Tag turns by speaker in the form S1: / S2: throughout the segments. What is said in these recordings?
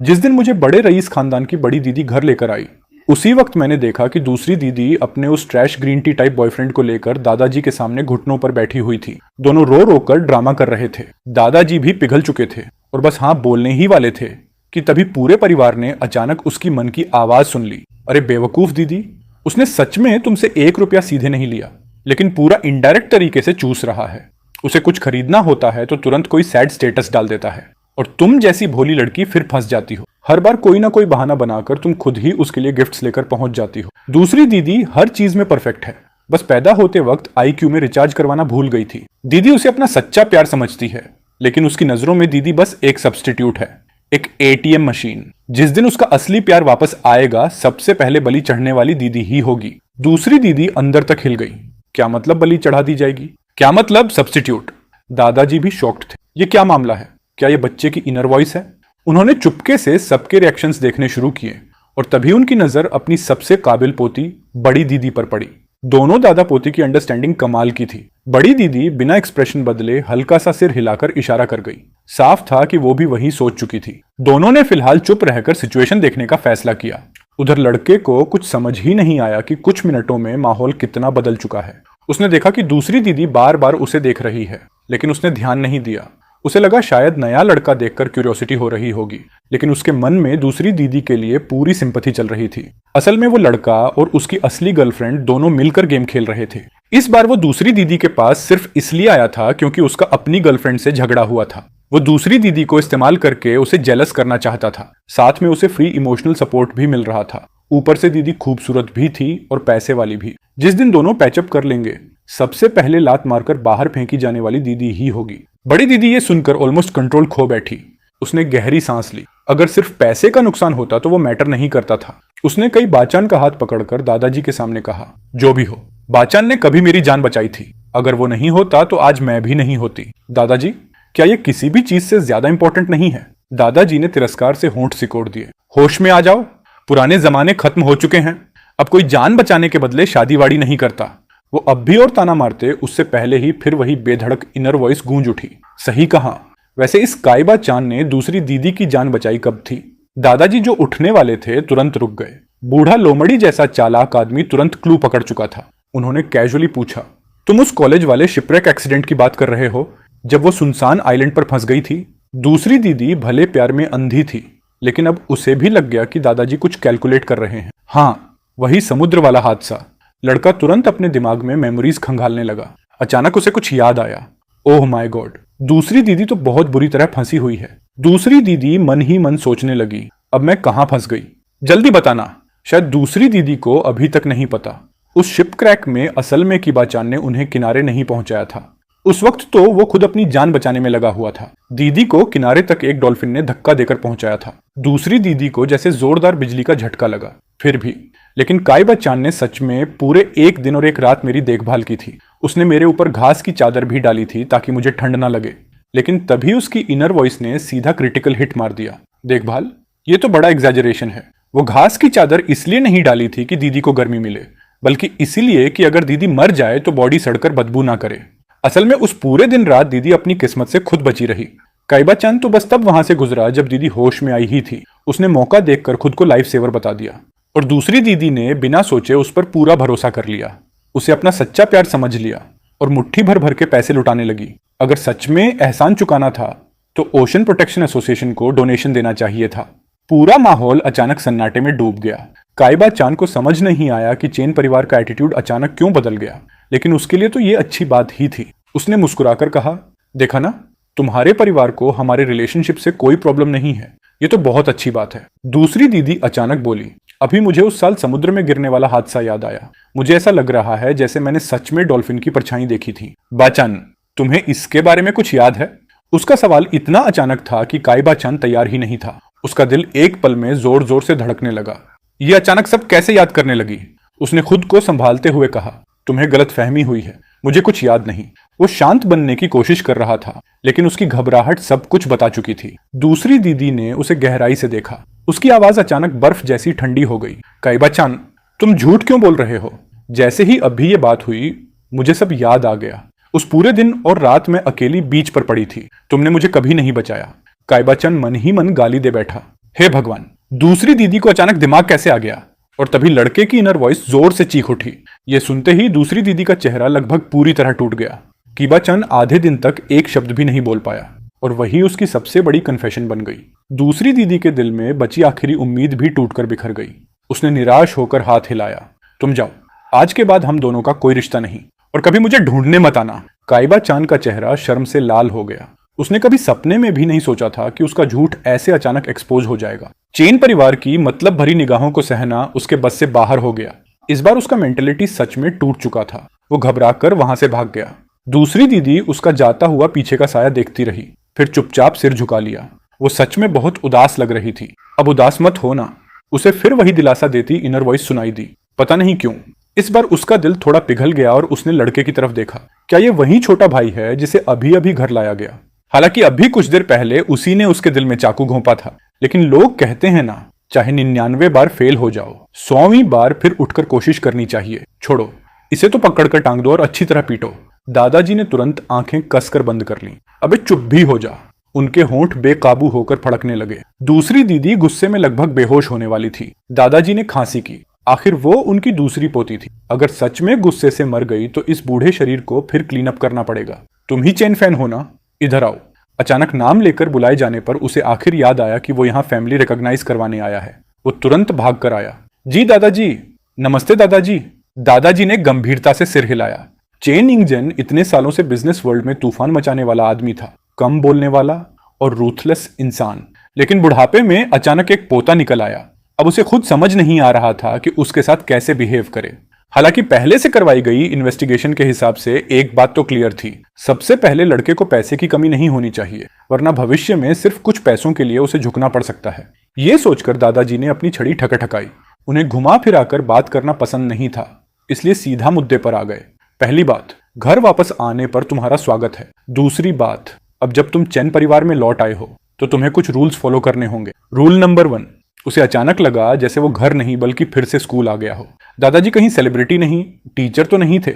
S1: जिस दिन मुझे बड़े रईस खानदान की बड़ी दीदी घर लेकर आई, उसी वक्त मैंने देखा कि दूसरी दीदी अपने उस trash green tea type boyfriend को लेकर दादाजी के सामने घुटनों पर बैठी हुई थी। दोनों रो रो कर ड्रामा कर रहे थे। दादाजी भी पिघल चुके थे और बस हाँ बोलने ही वाले थे कि तभी पूरे परिवार ने अचानक उसकी मन की आवाज सुन ली। अरे बेवकूफ दीदी, उसने सच में तुमसे 1 रुपया सीधे नहीं लिया, लेकिन पूरा इनडायरेक्ट तरीके से चूस रहा है। उसे कुछ खरीदना होता है तो तुरंत कोई सैड स्टेटस डाल देता है और तुम जैसी भोली लड़की फिर फंस जाती हो। हर बार कोई ना कोई बहाना बनाकर तुम खुद ही उसके लिए गिफ्ट्स लेकर पहुंच जाती हो। दूसरी दीदी हर चीज में परफेक्ट है, बस पैदा होते वक्त आईक्यू में रिचार्ज करवाना भूल गई थी। दीदी उसे अपना सच्चा प्यार समझती है, लेकिन उसकी नजरों में दीदी बस एक सब्स्टिट्यूट है, एक एटीएम मशीन। जिस दिन उसका असली प्यार वापस आएगा, सबसे पहले बलि चढ़ने वाली दीदी ही होगी। दूसरी दीदी अंदर तक हिल गई। क्या मतलब बलि चढ़ा दी जाएगी? क्या मतलब सब्स्टिट्यूट? दादाजी भी शॉक्ड थे। ये क्या मामला है? क्या ये बच्चे की इनर वॉइस है? उन्होंने चुपके से सबके रिएक्शंस देखने शुरू किए और तभी उनकी नजर अपनी सबसे काबिल पोती बड़ी दीदी पर पड़ी। दोनों दादा पोती की अंडरस्टैंडिंग कमाल की थी। बड़ी दीदी बिना एक्सप्रेशन बदले हल्का सा सिर हिलाकर इशारा कर गई। साफ था कि वो भी वही सोच चुकी थी। दोनों ने फिलहाल चुप रहकर सिचुएशन देखने का फैसला किया। उधर लड़के को कुछ समझ ही नहीं आया कि कुछ मिनटों में माहौल कितना बदल चुका है। उसने देखा कि दूसरी दीदी बार बार उसे देख रही है, लेकिन उसने ध्यान नहीं दिया। उसे लगा शायद नया लड़का देखकर क्यूरियोसिटी हो रही होगी, लेकिन उसके मन में दूसरी दीदी के लिए पूरी सिंपैथी चल रही थी। असल में वो लड़का और उसकी असली गर्लफ्रेंड दोनों मिलकर गेम खेल रहे थे। इस बार वो दूसरी दीदी के पास सिर्फ इसलिए आया था क्योंकि उसका अपनी गर्लफ्रेंड से झगड़ा हुआ था। वो दूसरी दीदी को इस्तेमाल करके उसे जेलस करना चाहता था। साथ में उसे फ्री इमोशनल सपोर्ट भी मिल रहा था। ऊपर से दीदी खूबसूरत भी थी और पैसे वाली भी। जिस दिन दोनों पैचअप कर लेंगे, सबसे पहले लात मारकर बाहर फेंकी जाने वाली दीदी ही होगी। बड़ी दीदी ये सुनकर ऑलमोस्ट कंट्रोल खो बैठी। उसने गहरी सांस ली। अगर सिर्फ पैसे का नुकसान होता तो वो मैटर नहीं करता था। उसने कई बाचान का हाथ पकड़कर दादाजी के सामने कहा, जो भी हो, बाचान ने कभी मेरी जान बचाई थी। अगर वो नहीं होता तो आज मैं भी नहीं होती। दादाजी, क्या ये किसी भी चीज से ज्यादा इंपॉर्टेंट नहीं है? दादाजी ने तिरस्कार से होंठ सिकोड़ दिए। होश में आ जाओ, पुराने जमाने खत्म हो चुके हैं। अब कोई जान बचाने के बदले शादीवाड़ी नहीं करता। वो अब भी और ताना मारते, उससे पहले ही फिर वही बेधड़क इनर वॉइस गूंज उठी। सही कहा। वैसे इस काइबा चांद ने दूसरी दीदी की जान बचाई कब थी? दादाजी जो उठने वाले थे तुरंत रुक गए। बूढ़ा लोमड़ी जैसा चालाक आदमी तुरंत क्लू पकड़ चुका था। उन्होंने कैजुअली पूछा, तुम उस कॉलेज वाले शिपरेक एक्सीडेंट की बात कर रहे हो जब वो सुनसान आइलैंड पर फंस गई थी? दूसरी दीदी भले प्यार में अंधी थी, लेकिन अब उसे भी लग गया कि दादाजी कुछ कैलकुलेट कर रहे हैं। हाँ, वही समुद्र वाला हादसा। लड़का तुरंत अपने दिमाग में मेमोरीज खंगालने लगा। अचानक उसे कुछ याद आया। ओह माय गॉड, दूसरी दीदी तो बहुत बुरी तरह फंसी हुई है। दूसरी दीदी मन ही मन सोचने लगी, अब मैं कहां फंस गई? जल्दी बताना। शायद दूसरी दीदी को अभी तक नहीं पता, उस शिप क्रैक में असल में किबाचान ने उन्हें किनारे नहीं पहुंचाया था। उस वक्त तो वो खुद अपनी जान बचाने में लगा हुआ था। दीदी को किनारे तक एक डॉल्फिन ने धक्का देकर पहुंचाया था। दूसरी दीदी को जैसे जोरदार बिजली का झटका लगा। फिर भी, लेकिन काइबा चांद ने सच में पूरे 1 दिन और 1 रात मेरी देखभाल की थी। उसने मेरे ऊपर घास की चादर भी डाली थी ताकि मुझे ठंड ना लगे। लेकिन तभी उसकी इनर वॉइस ने सीधा क्रिटिकल हिट मार दिया। देखभाल? ये तो बड़ा एग्जैजरेशन है। वो घास की चादर इसलिए नहीं डाली थी कि दीदी को गर्मी मिले, बल्कि इसीलिए कि अगर दीदी मर जाए तो बॉडी सड़कर बदबू ना करे। असल में उस पूरे दिन रात दीदी अपनी किस्मत से खुद बची रही। काइबा चांद तो बस तब वहां से गुजरा जब दीदी होश में आई ही थी। उसने मौका देखकर खुद को लाइफ सेवर बता दिया और दूसरी दीदी ने बिना सोचे उस पर पूरा भरोसा कर लिया। उसे अपना सच्चा प्यार समझ लिया और मुट्ठी भर भर के पैसे लुटाने लगी। अगर सच में एहसान चुकाना था तो ओशन प्रोटेक्शन एसोसिएशन को डोनेशन देना चाहिए था। पूरा माहौल अचानक सन्नाटे में डूब गया। काइबा चांद को समझ नहीं आया कि चेन परिवार का एटीट्यूड अचानक क्यों बदल गया, लेकिन उसके लिए तो ये अच्छी बात ही थी। उसने मुस्कुराकर कहा, देखा ना, तुम्हारे परिवार को हमारे रिलेशनशिप से कोई प्रॉब्लम नहीं है। ये तो बहुत अच्छी बात है। दूसरी दीदी अचानक बोली, अभी मुझे उस साल समुद्र में गिरने वाला हादसा याद आया। मुझे ऐसा लग रहा है जैसे मैंने सच में डॉल्फिन की परछाई देखी थी। बाचान, तुम्हें इसके बारे में कुछ याद है? उसका सवाल इतना अचानक था कि काइबा चांद तैयार ही नहीं था। उसका दिल एक पल में जोर जोर से धड़कने लगा। ये अचानक सब कैसे याद करने लगी? उसने खुद को संभालते हुए कहा, तुम्हें गलतफहमी हुई है, मुझे कुछ याद नहीं। वो शांत बनने की कोशिश कर रहा था, लेकिन उसकी घबराहट सब कुछ बता चुकी थी। दूसरी दीदी ने उसे गहराई से देखा। उसकी आवाज अचानक बर्फ जैसी ठंडी हो गई। काइबा चांद, तुम झूठ क्यों बोल रहे हो? जैसे ही अभी ये बात हुई, मुझे सब याद आ गया। उस पूरे दिन और रात में अकेली बीच पर पड़ी थी। तुमने मुझे कभी नहीं बचाया। काइबा चांद मन ही मन गाली दे बैठा। हे भगवान, दूसरी दीदी को अचानक दिमाग कैसे आ गया? और तभी लड़के की इनर वॉइस जोर से चीख उठी। ये सुनते ही दूसरी दीदी का चेहरा लगभग पूरी तरह टूट गया। कीबा चंद आधे दिन तक एक शब्द भी नहीं बोल पाया और वही उसकी सबसे बड़ी कन्फेशन बन गई। दूसरी दीदी के दिल में बची आखिरी उम्मीद भी टूटकर बिखर गई। उसने निराश होकर हाथ हिलाया। तुम जाओ, आज के बाद हम दोनों का कोई रिश्ता नहीं और कभी मुझे ढूंढने मत आना। काइबा चांद का चेहरा शर्म से लाल हो गया। उसने कभी सपने में भी नहीं सोचा था कि उसका झूठ ऐसे अचानक एक्सपोज हो जाएगा। चेन परिवार की मतलब भरी निगाहों को सहना उसके बस से बाहर हो गया। इस बार उसका मेंटेलिटी सच में टूट चुका था। वो घबराकर वहां से भाग गया। दूसरी दीदी उसका जाता हुआ पीछे का साया देखती रही, फिर चुपचाप सिर झुका लिया। वो सच में बहुत उदास लग रही थी। अब उदास मत होना, उसे फिर वही दिलासा देती इनर वॉइस सुनाई दी। पता नहीं क्यों इस बार उसका दिल थोड़ा पिघल गया और उसने लड़के की तरफ देखा। क्या ये वही छोटा भाई है जिसे अभी अभी घर लाया गया? हालांकि अभी कुछ देर पहले उसी ने उसके दिल में चाकू घोंपा था। लेकिन लोग कहते हैं ना, चाहे 99 बार फेल हो जाओ, 100वीं बार फिर उठकर कोशिश करनी चाहिए। छोड़ो, इसे तो पकड़कर टांग दो और अच्छी तरह पीटो। दादाजी ने तुरंत आंखें कसकर बंद कर लीं। अबे चुप भी हो जा। उनके होंठ बेकाबू होकर फड़कने लगे। दूसरी दीदी गुस्से में लगभग बेहोश होने वाली थी। दादाजी ने खांसी की। आखिर वो उनकी दूसरी पोती थी। अगर सच में गुस्से से मर गई तो इस बूढ़े शरीर को फिर क्लीन अप करना पड़ेगा। तुम ही चेन फैन हो ना? इधर आओ। अचानक नाम लेकर बुलाए जाने पर उसे आखिर याद आया कि वो यहाँ फैमिली रिकॉग्नाइज करवाने आया है। वो तुरंत भाग कर आया। जी दादाजी। नमस्ते दादाजी। दादाजी ने गंभीरता से सिर हिलाया। चेन इंगजन इतने सालों से बिजनेस वर्ल्ड में तूफान मचाने वाला आदमी था, कम बोलने वाला और रूथलेस इंसान। लेकिन बुढ़ापे में अचानक एक पोता निकल आया। अब उसे खुद समझ नहीं आ रहा था कि उसके साथ कैसे बिहेव करे। हालांकि पहले से करवाई गई इन्वेस्टिगेशन के हिसाब से एक बात तो क्लियर थी। सबसे पहले लड़के को पैसे की कमी नहीं होनी चाहिए, वरना भविष्य में सिर्फ कुछ पैसों के लिए उसे झुकना पड़ सकता है। ये सोचकर दादाजी ने अपनी छड़ी ठकठकाई। उन्हें घुमा फिराकर बात करना पसंद नहीं था, इसलिए सीधा मुद्दे पर आ गए। पहली बात, घर वापस आने पर तुम्हारा स्वागत है। दूसरी बात, अब जब तुम चैन परिवार में लौट आए हो तो तुम्हें कुछ रूल्स फॉलो करने होंगे। Rule number 1। उसे अचानक लगा जैसे वो घर नहीं बल्कि फिर से स्कूल आ गया हो। दादाजी कहीं सेलिब्रिटी नहीं, टीचर तो नहीं थे,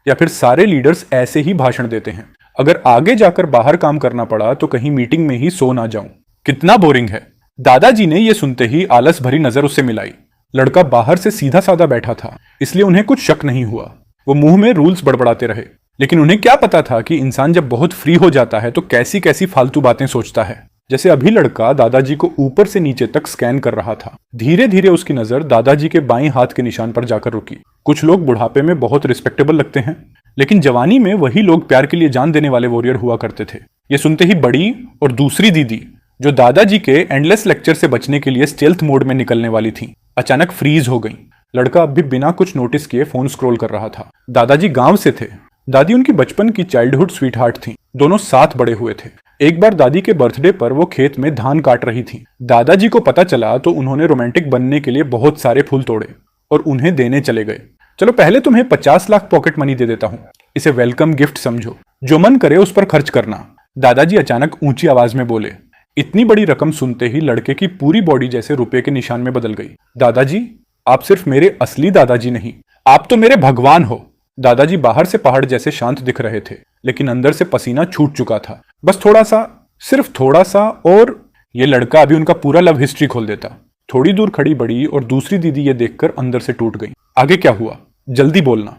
S1: या फिर सारे लीडर्स ऐसे ही भाषण देते हैं। अगर आगे जाकर बाहर काम करना पड़ा तो कहीं मीटिंग में ही सो ना जाऊं। कितना बोरिंग है। दादाजी ने यह सुनते ही आलस भरी नजर उससे मिलाई। लड़का बाहर से सीधा साधा बैठा था, इसलिए उन्हें कुछ शक नहीं हुआ। वो मुंह में रूल्स बड़बड़ाते रहे, लेकिन उन्हें क्या पता था कि इंसान जब बहुत फ्री हो जाता है तो कैसी कैसी फालतू बातें सोचता है। जैसे अभी लड़का दादाजी को ऊपर से नीचे तक स्कैन कर रहा था। धीरे धीरे उसकी नजर दादाजी के बाईं हाथ के निशान पर जाकर रुकी। कुछ लोग बुढ़ापे में बहुत रिस्पेक्टेबल लगते हैं, लेकिन जवानी में वही लोग प्यार के लिए जान देने वाले वॉरियर हुआ करते थे। ये सुनते ही बड़ी और दूसरी दीदी, जो दादाजी के एंडलेस लेक्चर से बचने के लिए स्टेल्थ मोड में निकलने वाली थी, अचानक फ्रीज हो गई। लड़का अब भी बिना कुछ नोटिस किए फोन स्क्रॉल कर रहा था। दादाजी गांव से थे। दादी उनकी बचपन की चाइल्डहुड स्वीट हार्ट थी। दोनों साथ बड़े हुए थे। एक बार दादी के बर्थडे पर वो खेत में धान काट रही थी। दादाजी को पता चला तो उन्होंने रोमांटिक बनने के लिए बहुत सारे फूल तोड़े और उन्हें देने चले गए। चलो पहले तुम्हें 50 लाख पॉकेट मनी दे देता हूँ, इसे वेलकम गिफ्ट समझो, जो मन करे उस पर खर्च करना। दादाजी अचानक ऊंची आवाज में बोले। इतनी बड़ी रकम सुनते ही लड़के की पूरी बॉडी जैसे रुपए के निशान में बदल गई। दादाजी, आप सिर्फ मेरे असली दादाजी नहीं, आप तो मेरे भगवान हो। दादाजी बाहर से पहाड़ जैसे शांत दिख रहे थे, लेकिन अंदर से पसीना छूट चुका था। बस थोड़ा सा, सिर्फ थोड़ा सा, और ये लड़का अभी उनका पूरा लव हिस्ट्री खोल देता। थोड़ी दूर खड़ी बड़ी और दूसरी दीदी ये देखकर अंदर से टूट गई। आगे क्या हुआ, जल्दी बोलना।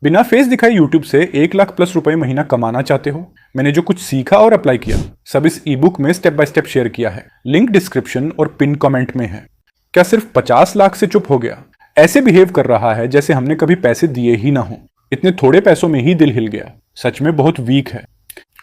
S1: बिना फेस दिखाए यूट्यूब से 1 लाख प्लस रुपए महीना कमाना चाहते हो? मैंने जो कुछ सीखा और अप्लाई किया सब इस ई बुक में स्टेप बाय स्टेप शेयर किया है। लिंक डिस्क्रिप्शन और पिन कमेंट में है। क्या सिर्फ 50 लाख से चुप हो गया? ऐसे बिहेव कर रहा है जैसे हमने कभी पैसे दिए ही ना हो। इतने थोड़े पैसों में ही दिल हिल गया। सच में बहुत वीक है।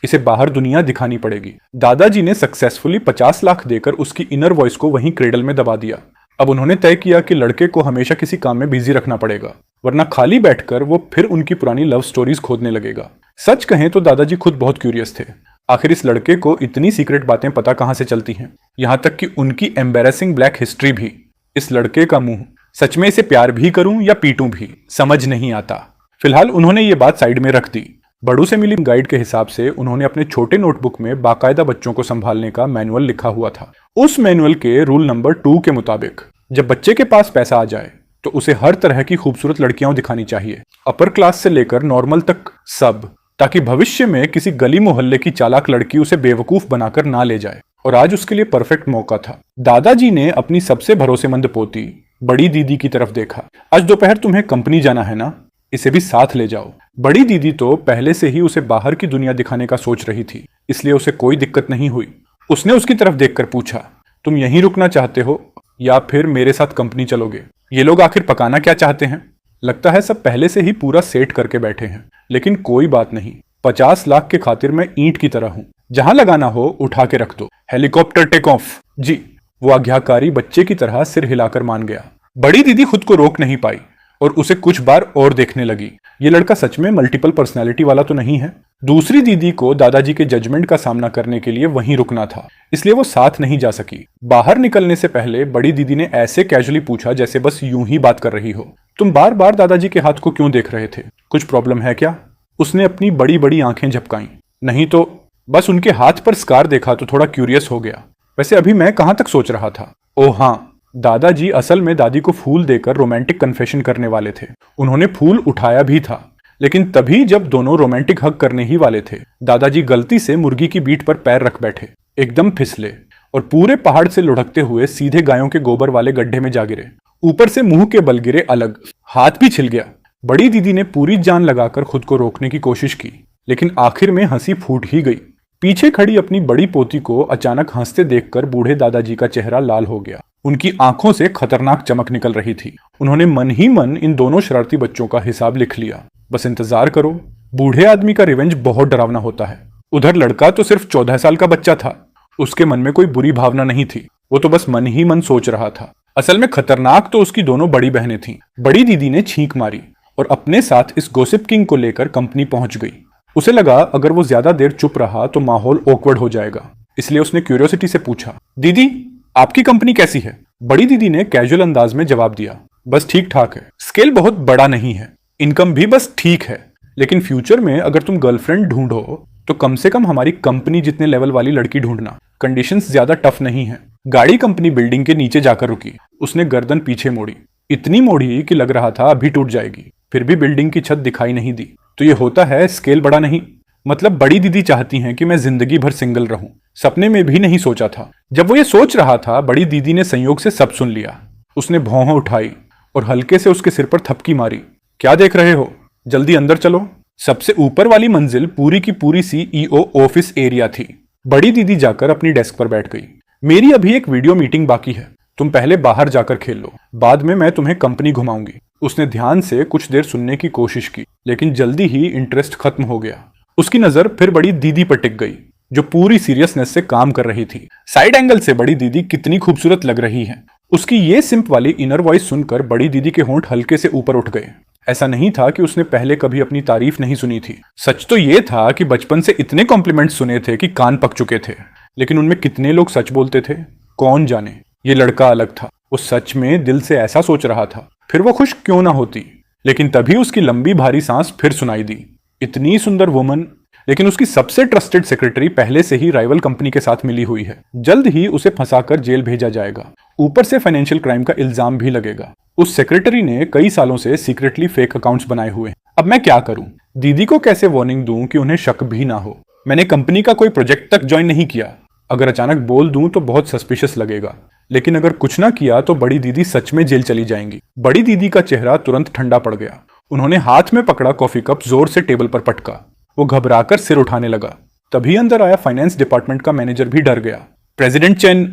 S1: इसे बाहर दुनिया दिखानी पड़ेगी। दादाजी ने सक्सेसफुली 50 लाख देकर उसकी इनर वॉइस को वहीं क्रेडल में दबा दिया। अब उन्होंने तय किया कि लड़के को हमेशा किसी काम में बिजी रखना पड़ेगा, वरना खाली बैठकर वो फिर उनकी पुरानी लव स्टोरीज खोदने लगेगा। सच कहें तो दादाजी खुद बहुत क्यूरियस थे। आखिर इस लड़के को इतनी सीक्रेट बातें पता कहां से चलती हैं, यहां तक कि उनकी एम्बेरसिंग ब्लैक हिस्ट्री भी। इस लड़के का मुंह, सच में इसे प्यार भी करूं या पीटूं भी समझ नहीं आता। फिलहाल उन्होंने ये बात साइड में रख दी। बड़ों से मिली गाइड के हिसाब से उन्होंने अपने छोटे नोटबुक में बाकायदा बच्चों को संभालने का मैनुअल लिखा हुआ था। उस मैनुअल के रूल नंबर 2 के मुताबिक जब बच्चे के पास पैसा आ जाए तो उसे हर तरह की खूबसूरत लड़कियां दिखानी चाहिए, अपर क्लास से लेकर नॉर्मल तक सब, ताकि भविष्य में किसी गली मोहल्ले की चालाक लड़की उसे बेवकूफ बनाकर ना ले जाए। और आज उसके लिए परफेक्ट मौका था। दादाजी ने अपनी सबसे भरोसेमंद पोती बड़ी दीदी की तरफ देखा। आज दोपहर तुम्हें कंपनी जाना है ना, इसे भी साथ ले जाओ। बड़ी दीदी तो पहले से ही उसे बाहर की दुनिया दिखाने का सोच रही थी, इसलिए उसे कोई दिक्कत नहीं हुई। उसने उसकी तरफ देखकर पूछा, तुम यहीं रुकना चाहते हो या फिर मेरे साथ कंपनी चलोगे? ये लोग आखिर पकाना क्या चाहते हैं? लगता है सब पहले से ही पूरा सेट करके बैठे हैं। लेकिन कोई बात नहीं, 50 लाख के खातिर मैं ईंट की तरह हूं, जहां लगाना हो उठा के रख दो। Helicopter take off. जी। वो आज्ञाकारी बच्चे की तरह सिर हिलाकर मान गया। बड़ी दीदी खुद को रोक नहीं पाई और उसे कुछ बार और देखने लगी। ये लड़का सच में मल्टीपल पर्सनैलिटी वाला तो नहीं है? दूसरी दीदी को दादाजी के जजमेंट का सामना करने के लिए वहीं रुकना था, इसलिए वो साथ नहीं जा सकी। बाहर निकलने से पहले बड़ी दीदी ने ऐसे कैजुअली पूछा जैसे बस यूं ही बात कर रही हो, तुम बार बार दादाजी के हाथ को क्यों देख रहे थे? कुछ प्रॉब्लम है क्या? उसने अपनी बड़ी बड़ी आंखें झपकाईं। नहीं तो बस उनके हाथ पर स्कार देखा तो थोड़ा क्यूरियस हो गया। वैसे अभी मैं कहां तक सोच रहा था? ओह हाँ, दादाजी असल में दादी को फूल देकर रोमांटिक कन्फेशन करने वाले थे। उन्होंने फूल उठाया भी था, लेकिन तभी जब दोनों रोमांटिक हग करने ही वाले थे, दादाजी गलती से मुर्गी की बीट पर पैर रख बैठे, एकदम फिसले और पूरे पहाड़ से लुढ़कते हुए सीधे गायों के गोबर वाले गड्ढे में जा गिरे। ऊपर से मुंह के बल गिरे अलग, हाथ भी छिल गया। बड़ी दीदी ने पूरी जान लगाकर खुद को रोकने की कोशिश की, लेकिन आखिर में हंसी फूट ही गई। पीछे खड़ी अपनी बड़ी पोती को अचानक हंसते देखकर बूढ़े दादाजी का चेहरा लाल हो गया। उनकी आंखों से खतरनाक चमक निकल रही थी। उन्होंने मन ही मन इन दोनों शरारती बच्चों का हिसाब लिख लिया। बस इंतजार करो, बूढ़े आदमी का रिवेंज बहुत डरावना होता है। उधर लड़का तो सिर्फ 14 साल का बच्चा था, उसके मन में कोई बुरी भावना नहीं थी, वो तो बस मन ही मन सोच रहा था। असल में खतरनाक तो उसकी दोनों बड़ी बहनें थीं। बड़ी दीदी ने छींक मारी और अपने साथ इस गॉसिप किंग को लेकर कंपनी पहुंच गई। उसे लगा अगर वो ज्यादा देर चुप रहा तो माहौल ऑकवर्ड हो जाएगा, इसलिए उसने क्यूरियोसिटी से पूछा, दीदी आपकी कंपनी कैसी है? बड़ी दीदी ने कैजुअल अंदाज में जवाब दिया, बस ठीक ठाक है। स्केल बहुत बड़ा नहीं है, इनकम भी बस ठीक है, लेकिन फ्यूचर में अगर तुम गर्लफ्रेंड ढूंढो तो कम से कम हमारी कंपनी जितने लेवल वाली लड़की ढूंढना। कंडीशंस ज्यादा टफ नहीं है। गाड़ी कंपनी बिल्डिंग के नीचे जाकर रुकी। उसने गर्दन पीछे मोड़ी, इतनी मोड़ी कि लग रहा था अभी टूट जाएगी, फिर भी बिल्डिंग की छत दिखाई नहीं दी। तो ये होता है स्केल बड़ा नहीं। मतलब बड़ी दीदी चाहती हैं कि मैं जिंदगी भर सिंगल रहूं। सपने में भी नहीं सोचा था। जब वो ये सोच रहा था, बड़ी दीदी ने संयोग से सब सुन लिया। उसने भौं उठाई और हल्के से उसके सिर पर थपकी मारी। क्या देख रहे हो, जल्दी अंदर चलो। सबसे ऊपर वाली मंजिल पूरी की पूरी CEO ऑफिस एरिया थी। बड़ी दीदी जाकर अपनी डेस्क पर बैठ गई। मेरी अभी एक वीडियो मीटिंग बाकी है, तुम पहले बाहर जाकर खेल लो, बाद में मैं तुम्हें कंपनी घुमाऊंगी। उसने ध्यान से कुछ देर सुनने की कोशिश की, लेकिन जल्दी ही इंटरेस्ट खत्म हो गया। उसकी नजर फिर बड़ी दीदी पर टिक गई, जो पूरी सीरियसनेस से काम कर रही थी। साइड एंगल से बड़ी दीदी कितनी खूबसूरत लग रही है। उसकी ये सिंप वाली इनर वॉइस सुनकर बड़ी दीदी के होंठ हल्के से ऊपर उठ गए। ऐसा नहीं था कि उसने पहले कभी अपनी तारीफ नहीं सुनी थी। सच तो ये था कि बचपन से इतने कॉम्प्लीमेंट सुने थे कि कान पक चुके थे, लेकिन उनमें कितने लोग सच बोलते थे कौन जाने। ये लड़का अलग था, वो सच में दिल से ऐसा सोच रहा था, फिर वो खुश क्यों ना होती। लेकिन तभी उसकी लंबी भारी सांस फिर सुनाई दी। इतनी सुंदर वुमन, लेकिन उसकी सबसे ट्रस्टेड सेक्रेटरी पहले से ही राइवल कंपनी के साथ मिली हुई है। जल्द ही उसे फंसाकर जेल भेजा जाएगा, ऊपर से फाइनेंशियल क्राइम का इल्जाम भी लगेगा। उस सेक्रेटरी ने कई सालों से सीक्रेटली फेक अकाउंट्स बनाए हुए हैं। अब मैं क्या करूं? दीदी को कैसे वार्निंग दूं कि उन्हें शक भी ना हो? मैंने कंपनी का कोई प्रोजेक्ट तक ज्वाइन नहीं किया। अगर अचानक बोल दूं तो बहुत सस्पिशियस लगेगा, लेकिन अगर कुछ ना किया तो बड़ी दीदी सच में जेल चली जाएंगी। बड़ी दीदी का चेहरा तुरंत ठंडा पड़ गया। उन्होंने हाथ में पकड़ा कॉफी कप जोर से टेबल पर पटका। वो घबराकर सिर उठाने लगा। तभी अंदर आया फाइनेंस डिपार्टमेंट का मैनेजर भी डर गया। प्रेसिडेंट चेन,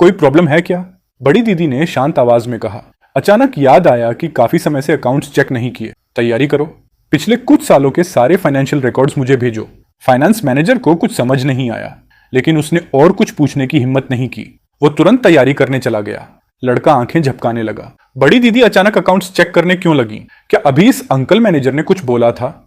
S1: कोई प्रॉब्लम है क्या? बड़ी दीदी ने शांत आवाज में कहा। अचानक याद आया कि काफी समय से अकाउंट्स चेक नहीं किए। तैयारी करो, पिछले कुछ सालों के सारे फाइनेंशियल रिकॉर्ड्स मुझे भेजो। फाइनेंस मैनेजर को कुछ समझ नहीं आया, लेकिन उसने और कुछ पूछने की हिम्मत नहीं की। वो तुरंत तैयारी करने चला गया। लड़का आंखें झपकाने लगा। बड़ी दीदी अचानक अकाउंट्स चेक करने क्यों लगी? क्या अभी इस अंकल मैनेजर ने कुछ बोला था?